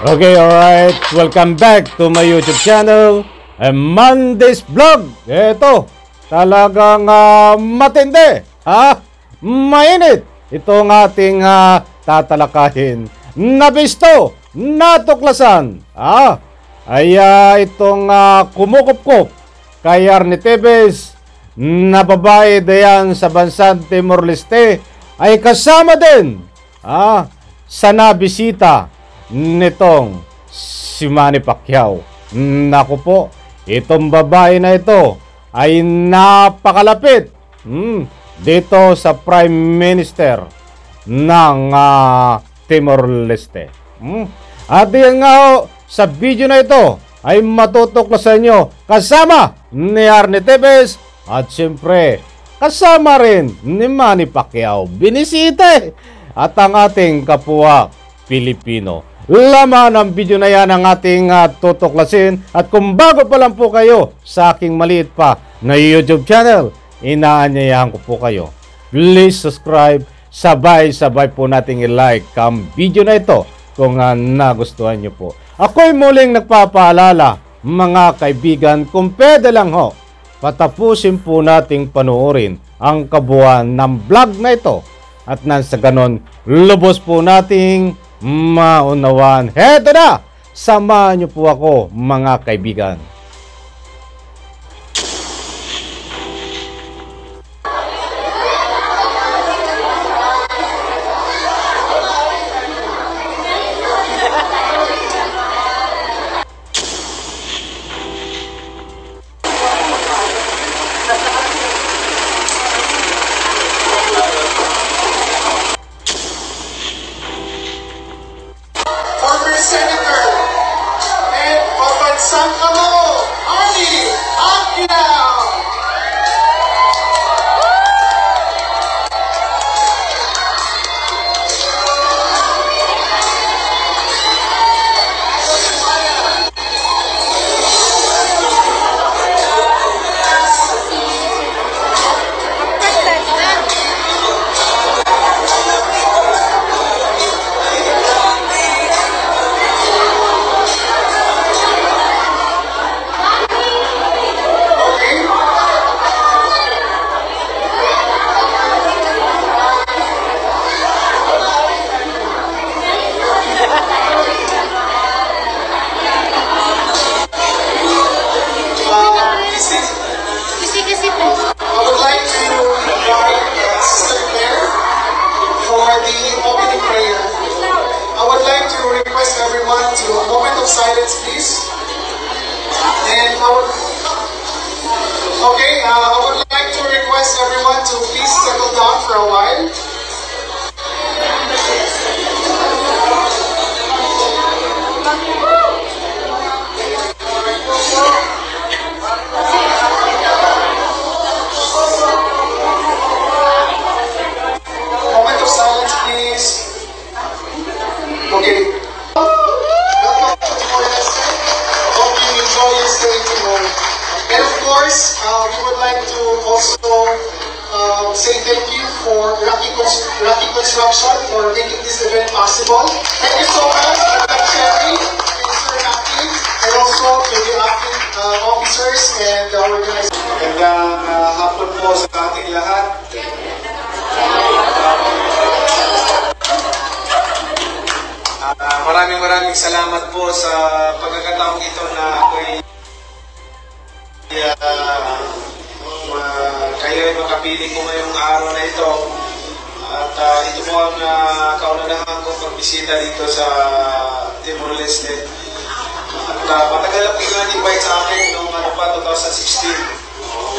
Okay, alright. Welcome back to my YouTube channel, Monday's Vlog. Ito, talagang matindi, mainit. Ito ang ating tatalakayin. Nabisto, natuklasan. Ay itong kumukupkup kay Arnie Tevez na babae dayan sa bansang Timor-Leste ay kasama din sa nabisita nitong si Manny Pacquiao. Naku po, itong babae na ito ay napakalapit dito sa Prime Minister ng Timor-Leste. At yan nga sa video na ito ay matutuklasan nyo kasama ni Arnie Tevez at siyempre kasama rin ni Manny Pacquiao. Binisita at ang ating kapwa Pilipino. Laman ng video na yan ang ating tutuklasin. At kung bago pa lang po kayo sa aking maliit pa na YouTube channel, inaanyayahan ko po kayo, please subscribe. Sabay-sabay po nating i-like ang video na ito kung nagustuhan nyo po. Ako'y muling nagpapaalala, mga kaibigan, kung pwede lang ho, patapusin po nating panoorin ang kabuuan ng vlog na ito. At nang sa ganon, lubos po nating maunawan. Heto na! Samahan niyo po ako, mga kaibigan. Senator and Papansang Kamo, Arnie Pacquiao. Everyone to a moment of silence, please. And I would like to request everyone to please settle down for a while. Moment of silence, please. Okay. And of course, we would like to also say thank you for Rocky Construction for making this event possible. Thank you so much, Madam Sherry, Mr. Rocky, and also to the acting officers and the organizers. Magandang hapon po sa ating lahat. Maraming salamat po sa pagkakataong ito na ako'y kayo ay makapili ko ngayong araw na ito. At ito po ang kaunanahan kong pagbisita dito sa Timor-Leste. At matagal na po invite sa akin noong 2016.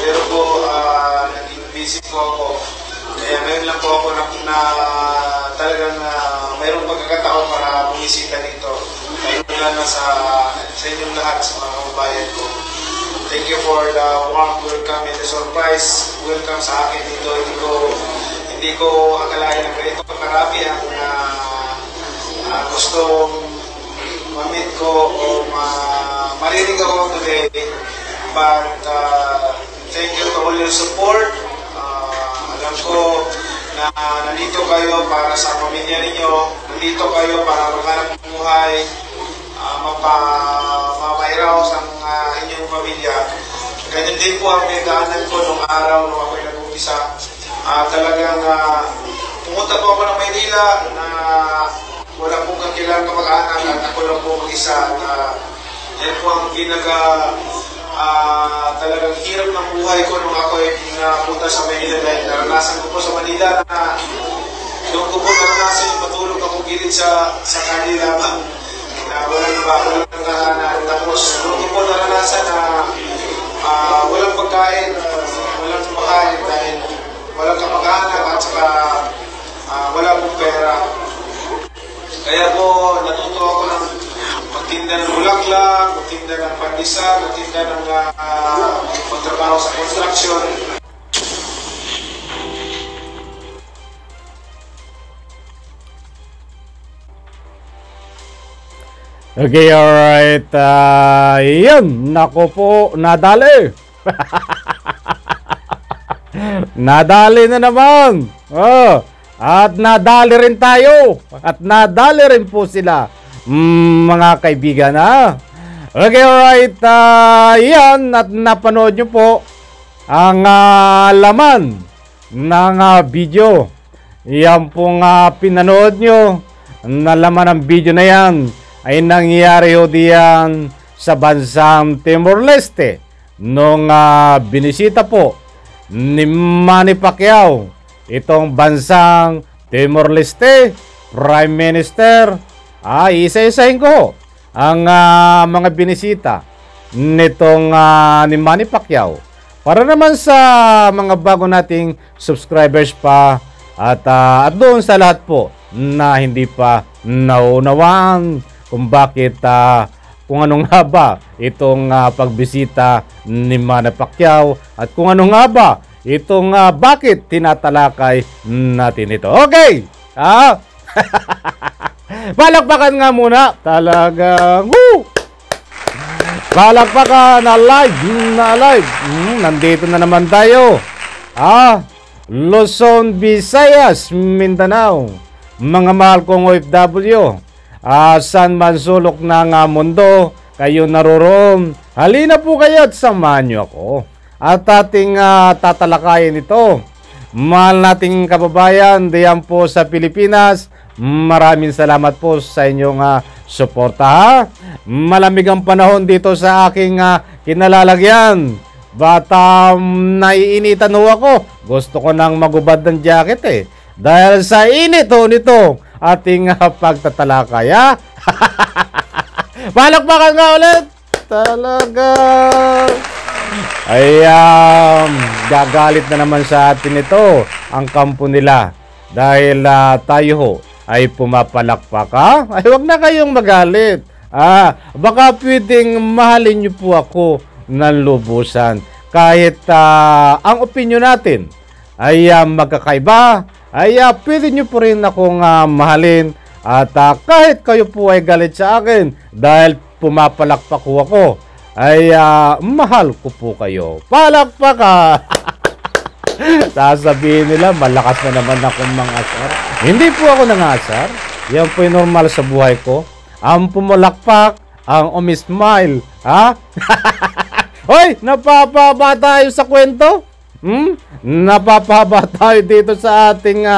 Pero po naging busy po ako. Kaya ngayon lang po ako na talagang mayroong pagkakataon para bumisita dito. Lalo na sa inyong lahat, sa mga kababayan ko. Thank you for the warm welcome and the surprise welcome sa akin dito. Hindi ko akalain na ganito karami ang gustong ma-meet ko o marinig ako today. But thank you to all your support. Alam ko na nandito kayo para sa pamilya ninyo, nandito kayo para maghanap ng buhay, mapamairaos ang inyong pamilya. Ganyan din po ang pinagdaanan ko nung araw nung ako'y nag-umpisa. Talagang pumunta po ako ng Maynila na wala pong kakilang kamag-anak at ako lang po mag-isa. Yan po ang talagang hirap ng buhay ko nung ako'y napunta sa Manila dahil naranasan ko po sa Manila na doon ko po naranasan yung matulog ako gilid sa kanila na walang tapos doon ko po naranasan na walang pagkain, walang kumakain dahil walang kamag-anak at saka wala pong pera. Kaya po natuto ako ng magtinda ng bulaklak, magtinda ng pandesal, magtinda ng magtrabaho sa construction. Okay, alright. Yun, nako po, nadali. Nadali na naman. Oh, at nadali rin tayo. At nadali rin po sila, mga kaibigan. Okay, alright. Yan, at napanood nyo po ang laman ng video. Yan pong pinanood nyo na laman ng video na yan ay nangyari ho diyan sa bansang Timor-Leste nung binisita po ni Manny Pacquiao itong bansang Timor-Leste Prime Minister. Isa-isahin ko ang mga binisita nitong ni Manny Pacquiao para naman sa mga bago nating subscribers pa at doon sa lahat po na hindi pa naunawaan kung bakit kung ano nga ba itong pagbisita ni Manny Pacquiao at kung ano nga ba itong bakit tinatalakay natin ito. Okay! Palakpakan nga muna. Talagang palakpakan na live. Nandito na naman tayo. Luzon, Visayas, Mindanao. Mga mahal kong OFW. Saan man sulok ng mundo kayo naroroon, halina po kayo at samahan nyo ako. At ating tatalakayin ito. Mahal nating kababayan diyan po sa Pilipinas, maraming salamat po sa inyong suporta. Malamig ang panahon dito sa aking kinalalagyan. Bata naiinitan ho ako. Gusto ko nang magubad ng jacket dahil sa init nito ating pagtatalakay. Palakpakan nga ulit. Talaga. Gagalit na naman sa atin ito ang kampo nila dahil tayo ho ay pumapalakpak. Ay wag na kayong magalit. Baka pwedeng mahalin niyo po ako ng lubusan kahit ang opinion natin ay magkakaiba. Ay pwede nyo po rin akong mahalin at kahit kayo po ay galit sa akin dahil pumapalakpak ko ako ay mahal ko po kayo. Palakpak Sasabihin nila malakas na naman akong mangasar. Hindi po ako nangasar. Yan po yung normal sa buhay ko. Ang pumalakpak, ang umismile. Hoy, napapaba tayo sa kwento? Napapahaba tayo dito sa ating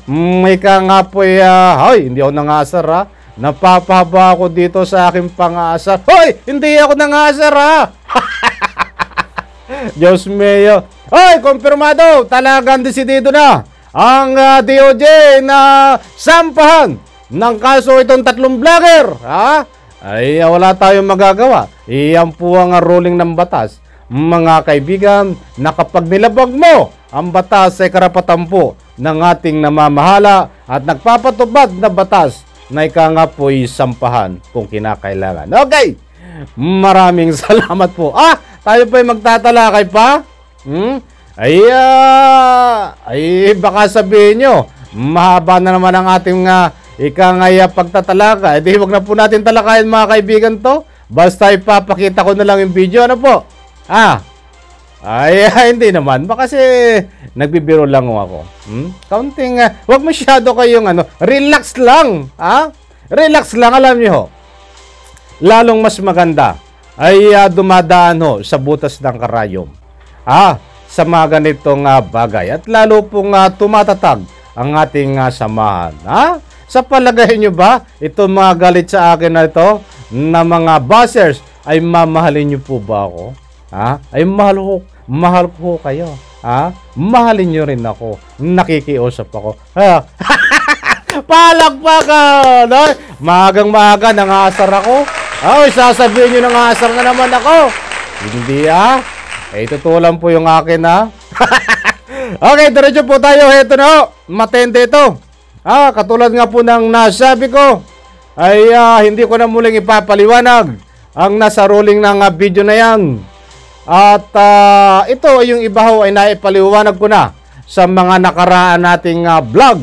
may nga po hoy, hindi ako nangasar napapahaba ako dito sa aking pangasar. Hoy, hindi ako nangasar Diyos mio. Hoy, kumpirmado, talagang desidido na ang DOJ na sampahan ng kaso itong tatlong vlogger. Ay wala tayong magagawa. Iyan po ang ruling ng batas. Mga kaibigan, na kapag nilabag mo ang batas ay karapatan po ng ating namamahala at nagpapatupad na batas na ika nga po'y sampahan kung kinakailangan. Okay, maraming salamat po. Tayo po'y magtatalakay pa? Ay baka sabihin nyo, mahaba na naman ang ating ika nga pagtatalakay. Di wag na po natin talakayin mga kaibigan to. Basta ipapakita ko na lang yung video. Ano po? Hindi naman. Baka kasi nagbibiro lang ako. Counting, wag masyado kayong relax lang. Relax lang, alam niyo ho. lalong mas maganda ay dumadaan ho sa butas ng karayom. Sa mga ganitong bagay. At lalo pong tumatatag ang ating samahan. Sa palagay nyo ba, itong mga galit sa akin na ito, na mga buzzers, ay mamahalin nyo po ba ako? Ay mahal ko kayo. Mahalin nyo rin ako. Nakikiusap ako. Palakpakan! Maagang-maaga, nangasar ako. Sasabihin nyo nangasar na naman ako. Hindi totoo lang po yung akin Okay, diretso po tayo. Heto na matende ito. Katulad nga po ng nasabi ko, ay hindi ko na muling ipapaliwanag ang nasa rolling ng video na yan. At ito yung iba ho ay naipaliwanag ko na sa mga nakaraan nating vlog.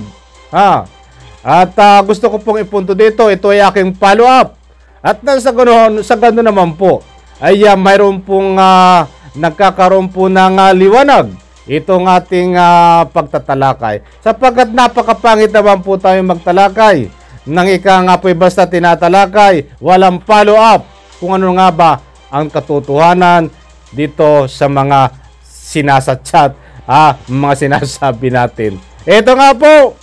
At gusto ko pong ipunto dito, ito ay aking follow up. At sa gano'n naman po, ay mayroon pong nagkakaroon po ng liwanag itong ating pagtatalakay. Sapagkat napakapangit naman po tayo magtalakay. Nang ika nga po basta tinatalakay, walang follow up kung ano nga ba ang katotohanan dito sa mga sinasatchat, mga sinasabi natin. Ito nga po,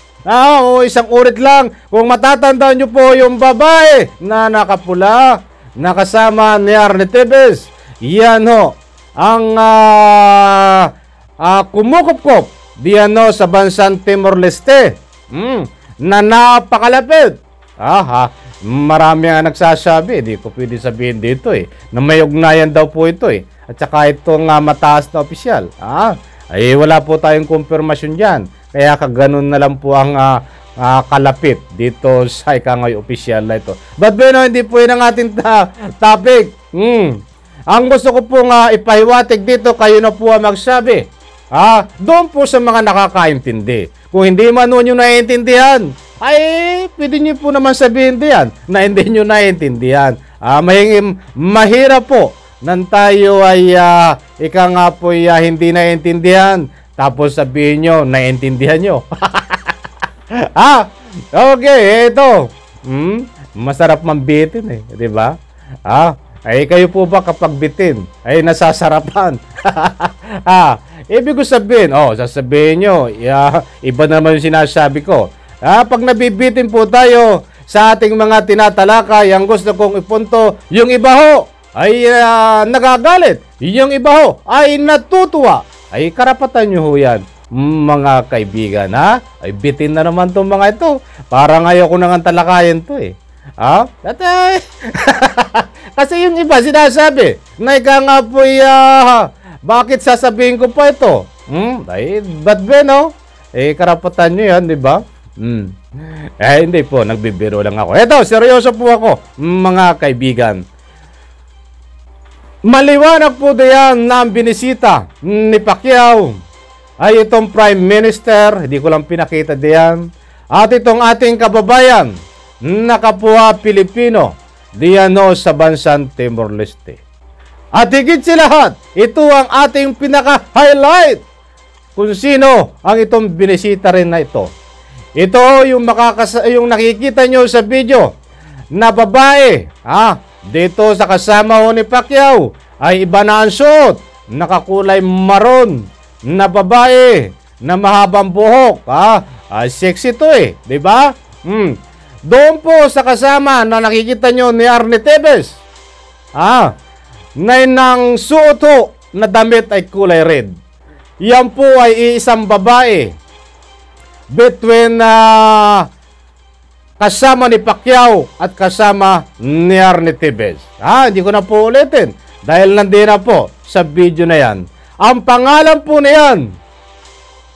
isang ulit lang, kung matatandaan nyo po yung babae na nakapula, nakasama ni Arnie Tevez, yan ho, ang kumukupkop diyan sa bansang Timor-Leste, na napakalapit. Marami ang nagsasabi, di ko pwede sabihin dito na may ugnayan daw po ito at saka itong mataas na opisyal. Ay wala po tayong konfirmasyon dyan, kaya kaganon na lang po ang kalapit dito sa ikangay opisyal na ito. But hindi po yun ang ating topic. Ang gusto ko pong ipahiwatig dito, kayo na po ang magsabi. Doon po sa mga nakakaintindi. Kung hindi man nyo naiintindihan, ay pwede nyo po naman sabihin diyan na hindi nyo naiintindihan. Mahirap po nang tayo ay ika nga po hindi naiintindihan, tapos sabihin nyo, naiintindihan nyo. Okay, ito. Masarap mambitin di ba? Ay kayo po ba kapag bitin ay nasasarapan? Ibig ko sabihin, sasabihin nyo, iba naman yung sinasabi ko. Pag nabibitin po tayo sa ating mga tinatalakay, ang gusto kong ipunto, yung iba ho ay nagagalit, yung iba ho ay natutuwa. Ay karapatan nyo ho yan, mga kaibigan. Ay bitin na naman itong mga ito. Parang ayaw ko nang talakayan to kasi yung iba sinasabi na ika nga po bakit sasabihin ko pa ito? Ba't karapatan nyo yan, di ba? Hindi po, nagbibiro lang ako. Eto, seryoso po ako, mga kaibigan. Maliwanag po diyan na ang binisita ni Pacquiao ay itong Prime Minister, hindi ko lang pinakita diyan, at itong ating kababayan na kapwa Pilipino diyan sa bansang Timor-Leste. At higit sa lahat, ito ang ating pinaka-highlight kung sino ang itong binisita rin na ito. Ito yung yung nakikita nyo sa video na babae, dito sa kasama ni Pacquiao ay iba na ang suot, nakakulay maroon na babae na mahabang buhok, sexy to di ba? Doon po sa kasama na nakikita nyo ni Arnie Tevez, na nang suot ho na damit ay kulay red. Yan po ay isang babae between kasama ni Pacquiao at kasama ni Arnie Tevez. Hindi ko na po ulitin dahil nandiyan na po sa video na yan. Ang pangalan po na yan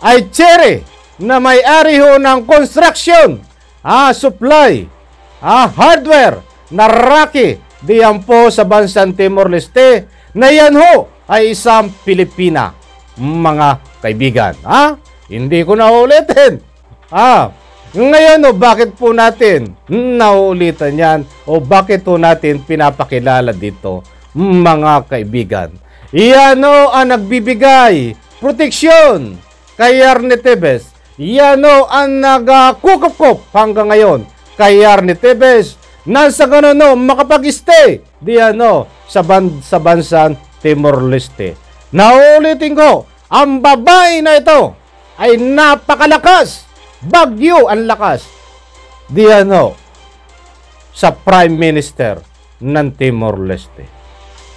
ay Cherry, na may-ari ho ng construction, supply, hardware na Rocky diyan po sa bansang Timor-Leste, na yan ho ay isang Pilipina, mga kaibigan. Hindi ko na ulitin. Ngayon bakit po natin nauulitan yan o bakit po natin pinapakilala dito, mga kaibigan? Iyan ang nagbibigay proteksyon kay Arnie Tevez. Yan ang nagkukupkup hanggang ngayon kay Arnie Tevez nasa ganun no, makapag-stay di ano, sa bansang Timor-Leste. Naulitin ko, ang babae na ito ay napakalakas. Bagyo ang lakas. Di ano, sa Prime Minister ng Timor-Leste.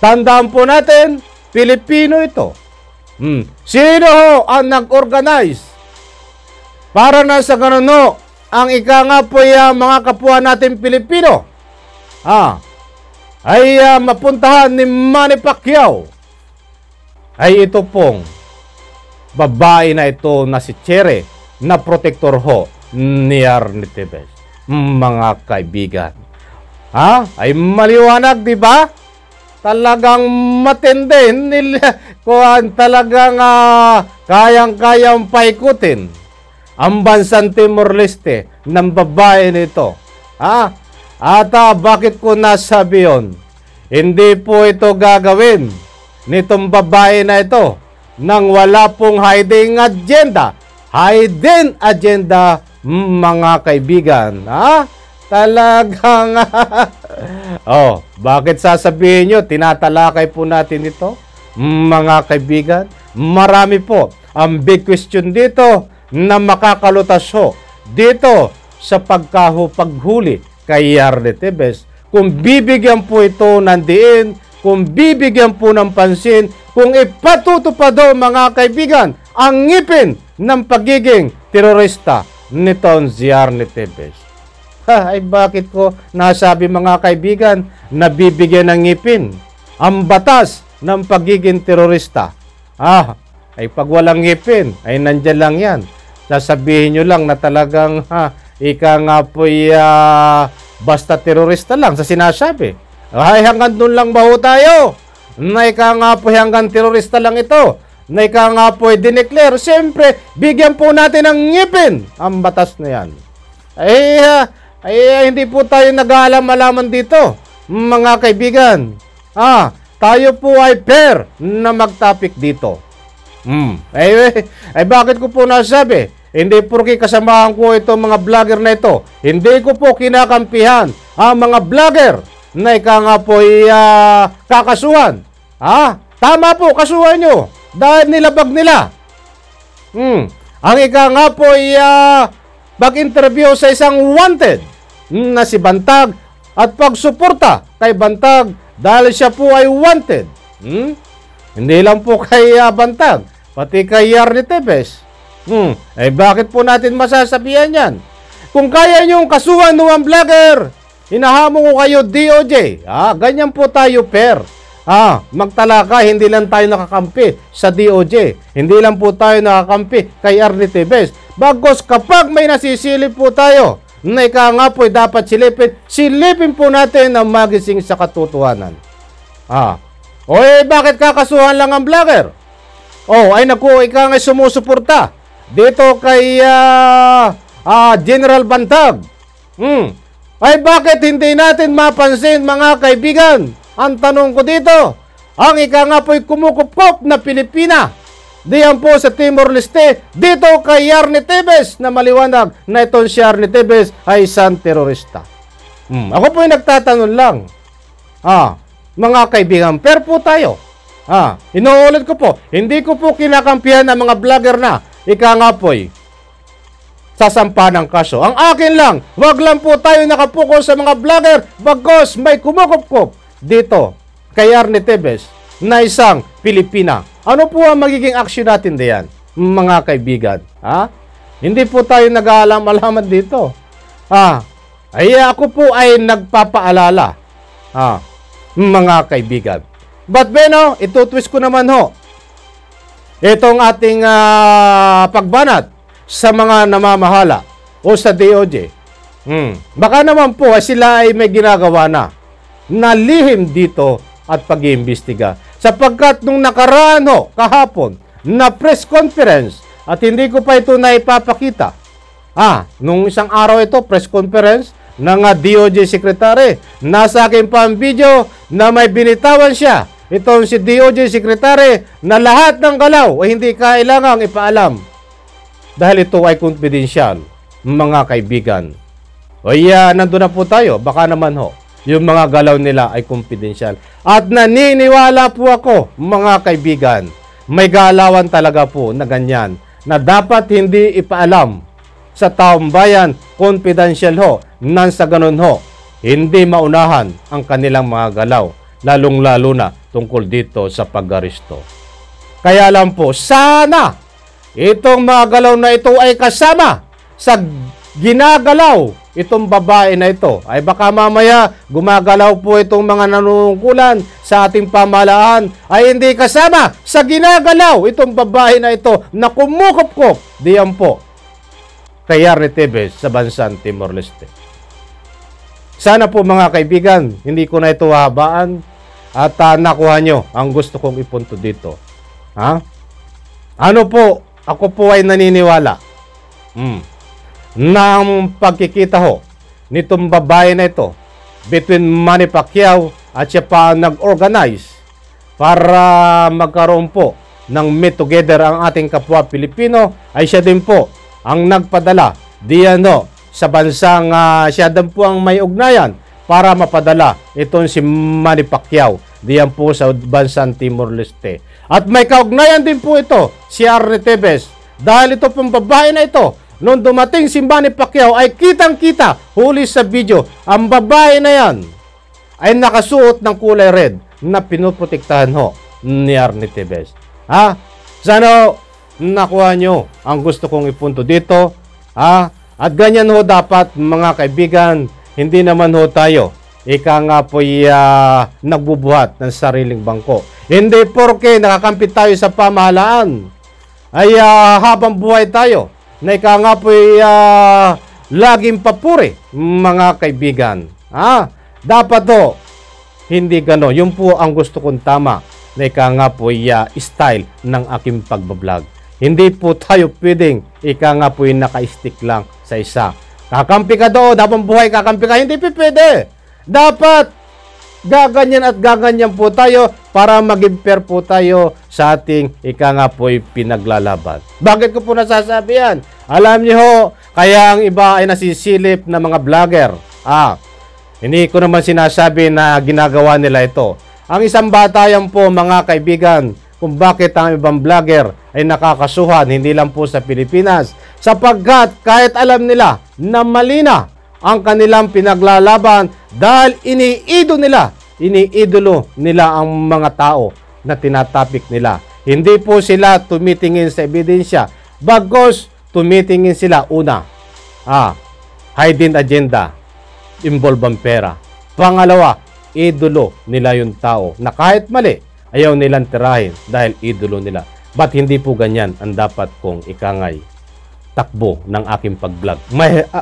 Tandaan po natin, Pilipino ito. Sino ho ang nag-organize para na sa ganun no, ang ika nga po mga kapwa natin Pilipino ay mapuntahan ni Manny Pacquiao ay ito pong babae na ito na si Cherry na protector ho ni Arnitibes. Mga kaibigan, ay maliwanag, di ba? Talagang matindi nila kuhan, talagang kayang-kayang paikutin ang bansang Timor-Leste ng babae nito. At bakit ko nasabi yun? Hindi po ito gagawin nitong babae na ito nang wala pong hiding agenda. Hidden agenda, mga kaibigan. Talagang bakit sasabihin nyo, tinatalakay po natin ito, mga kaibigan? Marami po ang big question dito na makakalutas ho dito sa paghuli kay Arnitibes. Kung bibigyan po ito ng diin, kung bibigyan po ng pansin, kung ipatutupad do, mga kaibigan, ang ngipin ng pagiging terorista nitong si Arnitibes. Ay bakit ko nasabi, mga kaibigan, na bibigyan ng ngipin ang batas ng pagiging terorista? Ay pag walang ngipin, ay nandyan lang yan. Sasabihin nyo lang na talagang ika nga po'y basta terorista lang sa sinasabi. Ay hanggang doon lang ba ho tayo? Na ika nga po'y hanggang terorista lang ito. Na ika nga po'y dineclare. Siyempre, bigyan po natin ng ngipin ang batas na yan. Ay hindi po tayo nag-aalam-alaman dito, mga kaibigan. Tayo po ay fair na mag-topic dito. Ay bakit ko po nasabi? Hindi porke kasamahan ko itong mga vlogger na ito. Hindi ko po kinakampihan ang mga vlogger na ika nga po kakasuhan. Tama po, kasuhan nyo dahil nilabag nila. Ang ika nga po mag-interview sa isang wanted na si Bantag at pagsuporta kay Bantag dahil siya po ay wanted. Hindi lang po kay Bantag, pati kay Arnitibes. Bakit po natin masasabihan yan? Kung kaya nyo kasuhan ng vlogger, hinahamon ko kayo DOJ. Ganyan po tayo fair. Magtalaka, hindi lang tayo nakakampi sa DOJ. Hindi lang po tayo nakakampi kay Arnitibes. Bagos kapag may nasisilip po tayo, na ika nga po dapat silipin po natin ang magising sa katotohanan. Bakit kakasuhan lang ang vlogger? Ay naku, ika nga sumusuporta dito kay General Bantag. Ay bakit hindi natin mapansin, mga kaibigan? Ang tanong ko dito, ang ika nga po'y kumukupkop na Pilipina diyan po sa Timor-Leste, dito kay Arnitibes na maliwanag na itong si Arnitibes ay isang terorista. Ako po'y nagtatanong lang. Mga kaibigan, fair po tayo. Inuulit ko po, hindi ko po kinakampihan ang mga vlogger na ika nga po'y sasampa ng kaso. Ang akin lang, wag lang po tayo nakapokus sa mga vlogger bagos may kumukupkop dito kay Arnitibes na isang Pilipina. Ano po ang magiging action natin diyan, mga kaibigan? Hindi po tayo nag-aalam-alaman dito. Ay ako po ay nagpapaalala, mga kaibigan. But Beno, itutwist ko naman ho itong ating pagbanat sa mga namamahala o sa DOJ. Baka naman po sila ay may ginagawa na lihim dito at pag-iimbestiga. Sapagkat nung nakaraan ho, kahapon, na press conference, at hindi ko pa ito naipapakita. Nung isang araw ito, press conference ng DOJ Secretary. Nasa akin pa ang video na may binitawan siya. Itong si DOJ Secretary na lahat ng galaw ay hindi kailangang ipaalam. Dahil ito ay confidential, mga kaibigan. O nandun na po tayo. Baka naman ho, yung mga galaw nila ay confidential. At naniniwala po ako, mga kaibigan, may galawan talaga po na ganyan, na dapat hindi ipaalam sa taong bayan, confidential ho, nang sa ganun ho, hindi maunahan ang kanilang mga galaw, lalong-lalo na tungkol dito sa pag-aristo. Kaya lang po, sana itong mga galaw na ito ay kasama sa ginagalaw itong babae na ito. Ay baka mamaya gumagalaw po itong mga nanunungkulan sa ating pamahalaan ay hindi kasama sa ginagalaw itong babae na ito na kumukop-kop diyan po kay Yarny Tevez sa bansang Timor-Leste. Sana po mga kaibigan, hindi ko na ito hahabaan at nakuha nyo ang gusto kong ipunto dito. Ha? Ano po, ako po ay naniniwala na ang pagkikita ho nitong babae na ito between Manny Pacquiao at siya pa nag-organize para magkaroon po ng meet together ang ating kapwa Pilipino ay siya din po ang nagpadala diyan ho sa bansang siya din po ang may ugnayan para mapadala itong si Manny Pacquiao diyan po sa bansang Timor-Leste. At may kaugnayan din po ito si Yarny Tevez dahil ito pong babae na ito nung dumating si Manny Pacquiao ay kitang-kita, huli sa video, ang babae na yan ay nakasuot ng kulay red na pinoprotektahan ho ni Yarny Tevez. Ha? Sana nakuha nyo ang gusto kong ipunto dito. Ha? At ganyan ho dapat mga kaibigan, hindi naman ho tayo ika nga po'y nagbubuhat ng sariling bangko. Hindi porke nakakampi tayo sa pamahalaan ay habang buhay tayo na ika nga po'y laging papuri, mga kaibigan. Dapat ho, hindi gano'n. Yun po ang gusto kong tama na ika nga po'y style ng aking pagbablog. Hindi po tayo pwedeng ika nga po'y naka-stick lang sa isa. Kakampi ka doon, habang buhay kakampi ka, hindi pwede. Dapat gaganyan at gaganyan po tayo para maging fair po tayo sa ating ika nga po'y pinaglalaban. Bakit ko po nasasabi yan? Alam niyo ho, kaya ang iba ay nasisilip na mga vlogger. Hindi ko naman sinasabi na ginagawa nila ito. Ang isang batayan po mga kaibigan kung bakit ang ibang vlogger ay nakakasuhan hindi lang po sa Pilipinas. Sapagkat kahit alam nila na mali na ang kanilang pinaglalaban dahil iniidolo nila ang mga tao na tinatapik nila. Hindi po sila tumitingin sa ebidensya, bagos tumitingin sila una, hidden agenda, involve ang pera. Pangalawa, idolo nila yung tao na kahit mali, ayaw nilang tirahin dahil idolo nila. Ba't hindi po ganyan ang dapat kong ikangay takbo ng aking pag-vlog?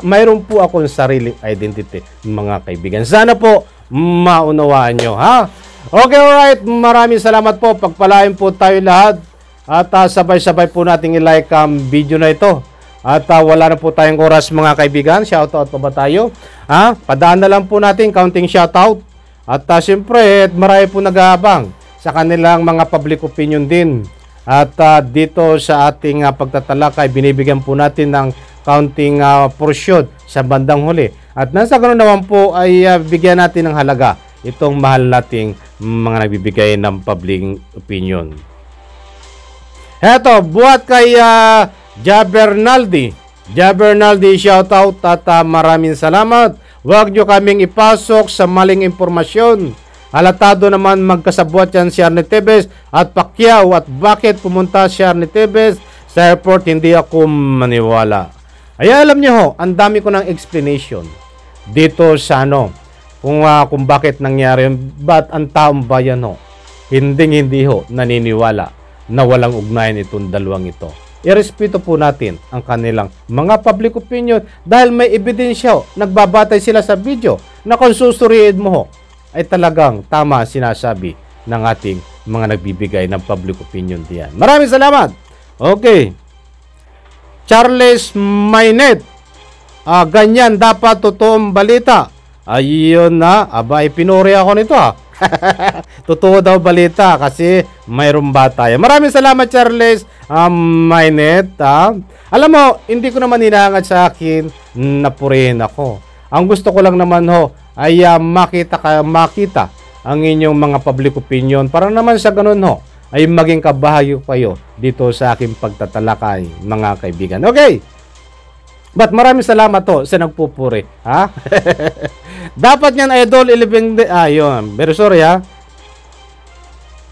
Mayroon po akong sariling identity, mga kaibigan. Sana po maunawaan nyo, ha? Okay, alright. Maraming salamat po. Pagpalain po tayo lahat. At sabay-sabay po nating i-like ang video na ito. At wala na po tayong oras, mga kaibigan. Shoutout pa ba tayo? Padaan na lang po natin counting shoutout. At siyempre, marami po nag-aabang sa kanilang mga public opinion din. At dito sa ating pagtatalakay, binibigyan po natin ng counting portion sa bandang huli. At nasa ganoon naman po ay bigyan natin ng halaga itong mahal nating mga nagbibigay ng public opinion. Eto, buhat kay Jabernaldi. Jabernaldi, shoutout at maraming salamat. Huwag nyo kaming ipasok sa maling impormasyon. Halatado naman magkasabwat yan si Yarny Tevez at Pacquiao. At bakit pumunta si Yarny Tevez sa airport, hindi ako maniwala. Ay alam nyo ho, ang dami ko ng explanation dito sa kung bakit nangyari yun. But ang taong bayan ho, hindi ho naniniwala na walang ugnayan itong dalawang ito. Irespeto po natin ang kanilang mga public opinion dahil may ebidensya ho. Nagbabatay sila sa video na kung susuriin mo ho, ay talagang tama sinasabi ng ating mga nagbibigay ng public opinion diyan. Maraming salamat. Okay. Charles Mainet. Ganyan dapat totoong balita. Ayun na. Abay, pinuri ako nito Totoo daw balita kasi mayroong batay. Maraming salamat Charles Mainet. Alam mo, hindi ko naman hinahangad sa akin na purihin ako. Ang gusto ko lang naman ho ay makita ang inyong mga public opinion para naman sa ganun ho ay maging kabahagi kayo dito sa aking pagtatalakay, mga kaibigan. Okay. But maraming salamat to sa nagpupuri, ha? Dapat yan, Idol 11 yun. Very sorry, ha?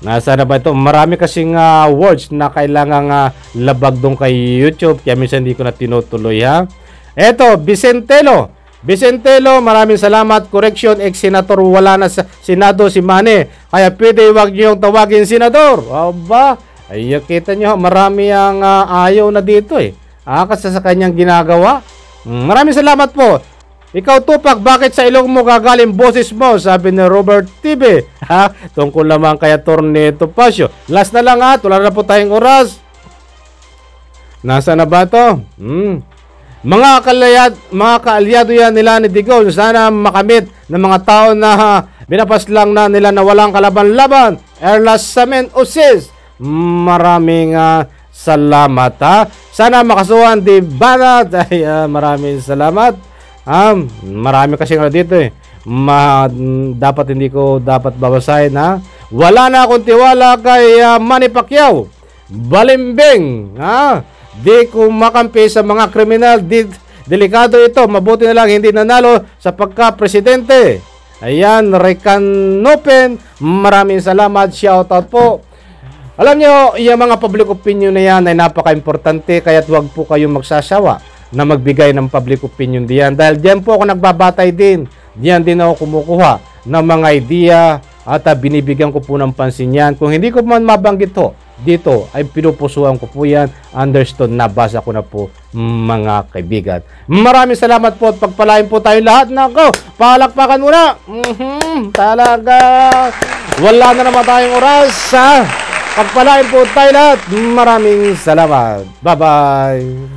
Nasa na ba ito? Marami kasing words na kailangang labag doon kay YouTube, kaya minsan hindi ko na tinutuloy, ha? Eto, Vicentelo, maraming salamat. Correction, ex-senator, wala na sa Senado si Manny. Kaya pwede wag niyong tawagin senador. Aba, ay kita niyo, marami ang ayaw na dito eh. Kasi sa kanyang ginagawa. Maraming salamat po. Ikaw, Tupac, bakit sa ilong mo gagaling boses mo? Sabi ni Robert TV. Tungkol naman kay Atty. Topacio. Last na lang wala na po tayong oras. Nasa na ba ito? Mga kaalyado yan nila ni Digong, sana makamit ng mga tao na binapas lang na nila na walang kalaban-laban. Erlas Samen Usis, maraming salamat, ha. Sana makasuhan di banat. Maraming salamat. Marami kasi nga dito eh. Dapat hindi ko dapat babasahin, ha. Wala na akong tiwala kay Manny Pacquiao. Balimbing, di ko makampi sa mga kriminal. Delikado ito. Mabuti na lang hindi nanalo sa pagka-presidente. Ayan, Recanopen, maraming salamat. Shoutout po. Alam nyo, yung mga public opinion na yan ay napaka-importante. Kaya't huwag po kayong magsasawa na magbigay ng public opinion diyan. Dahil diyan po ako nagbabatay din. Diyan din ako kumukuha ng mga idea at binibigyan ko po ng pansin yan. Kung hindi ko man mabanggit ho, dito ay pinupusuan ko po yan. Understood, nabasa ko na po, mga kaibigan. Maraming salamat po at pagpalain po tayo lahat. Nako, palakpakan muna. Talaga wala na naman tayong oras, ha? Pagpalain po tayo lahat. Maraming salamat. Bye-bye.